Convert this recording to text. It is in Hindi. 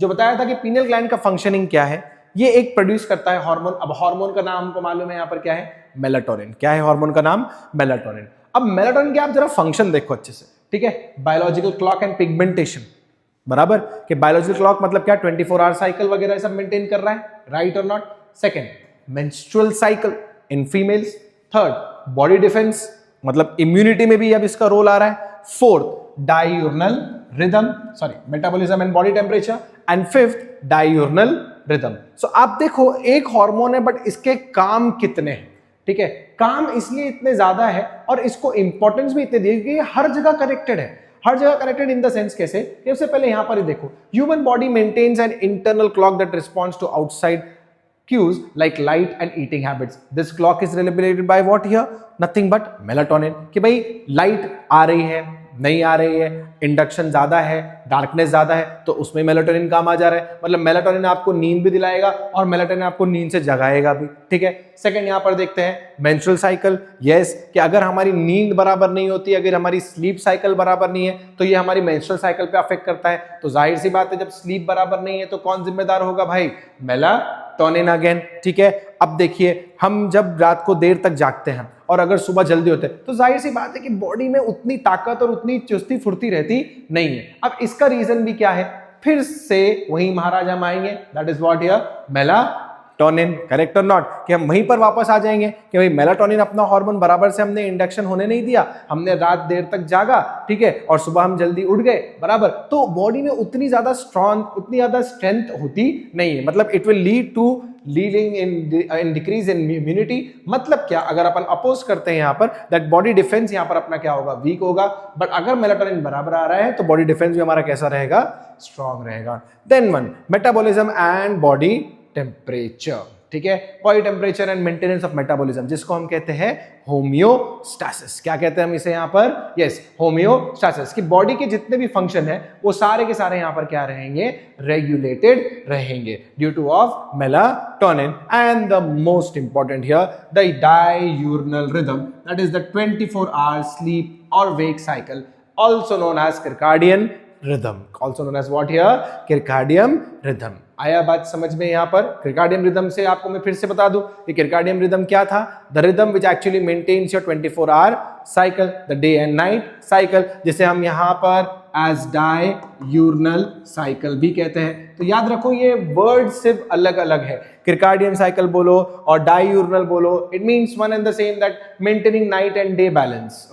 जो बताया था कि पीनियल ग्लैंड का फंक्शनिंग क्या है, ये एक प्रोड्यूस करता है हार्मोन। अब हार्मोन का नाम हमको मालूम है यहाँ पर क्या है, मेलाटोनिन। क्या है हार्मोन का नाम, मेलाटोनिन। अब मेलाटोनिन के आप जरा फंक्शन देखो अच्छे से, ठीक है। बायोलॉजिकल क्लॉक एंड पिगमेंटेशन, बराबर, कि बायोलॉजिकल क्लॉक मतलब क्या, 24 आवर साइकिल वगैरह सब मेंटेन कर रहा है, राइट और not. Second, menstrual cycle in females. Third, body defence, मतलब इम्यूनिटी में भी अब इसका रोल आ रहा है। Fourth, diurnal rhythm, sorry metabolism and body temperature. And fifth, diurnal rhythm. So आप देखो एक हार्मोन है बट इसके काम कितने हैं, ठीक है। काम इसलिए इतने ज्यादा है और इसको इंपॉर्टेंस भी इतने दी गई है, हर जगह कनेक्टेड है। हर जगह कनेक्टेड इन द सेंस कैसे, सबसे पहले यहां पर ही देखो, human body maintains an internal clock that responds to outside cues like light and eating habits. This clock is regulated by what here? Nothing but melatonin. कि भाई लाइट आ रही है, नहीं आ रही है, इंडक्शन ज्यादा है, डार्कनेस ज्यादा है, तो उसमें मेलाटोनिन काम आ जा रहा है। मतलब मेलाटोनिन आपको नींद भी दिलाएगा और मेलाटोनिन आपको नींद से जगाएगा भी, ठीक है। सेकंड यहां पर देखते हैं मेंस्ट्रुअल साइकिल। यस, कि अगर हमारी नींद बराबर नहीं होती, अगर हमारी स्लीप साइकिल बराबर नहीं है, तो ये हमारी मेंस्ट्रुअल साइकिल पे अफेक्ट करता है। तो जाहिर सी बात है जब स्लीप बराबर नहीं है तो कौन जिम्मेदार होगा भाई, मेलाटोनिन अगेन, ठीक है। अब देखिए हम जब रात को देर तक जागते हैं और अगर सुबह जल्दी होते हैं तो जाहिर सी बात है कि बॉडी में उतनी ताकत और उतनी चुस्ती फुर्ती रहती नहीं है। अब इसका रीजन भी क्या है, फिर से वही महाराज हम आएंगे, that is what here, melatonin, correct और नॉट, कि हम वहीं पर वापस आ जाएंगे कि भाई मेलाटोनिन अपना हार्मोन बराबर से हमने इंडक्शन होने नहीं दिया, हमने रात देर तक जागा, ठीक है, और सुबह हम जल्दी उठ गए, बराबर, तो बॉडी में उतनी ज्यादा स्ट्रॉन्ग, उतनी ज्यादा स्ट्रेंथ होती नहीं है। मतलब it will lead to leading in decrease in immunity. मतलब क्या, अगर अपन अपोज करते हैं यहाँ पर, दैट बॉडी डिफेंस यहाँ पर अपना क्या होगा, वीक होगा। बट अगर मेलाटोनिन बराबर आ रहा है तो बॉडी डिफेंस भी हमारा कैसा रहेगा, स्ट्रॉन्ग रहेगा। Then one, metabolism and body temperature, ठीक है। Body temperature and maintenance of metabolism, जिसको हम कहते हैं होम्योस्टैसिस। क्या कहते हैं हम इसे यहाँ पर, यस, होम्योस्टैसिस। कि बॉडी के जितने भी फंक्शन है वो सारे के सारे यहाँ पर क्या रहेंगे, रेगुलेटेड रहेंगे due to of melatonin. And the most important here, the diurnal rhythm, that is the 24 hour sleep और wake cycle, also known as circadian rhythm, also known as what here, circadian rhythm। आया बात समझ में यहाँ पर। circadian rhythm से आपको मैं फिर से बता दूं कि circadian rhythm क्या था, the rhythm which actually maintains your 24 hour cycle, the day and night cycle, जिसे हम यहाँ पर as diurnal cycle भी कहते हैं। तो याद रखो ये वर्ड सिर्फ अलग अलग है, circadian cycle बोलो और diurnal बोलो, it means one and the same, that maintaining night and day balance।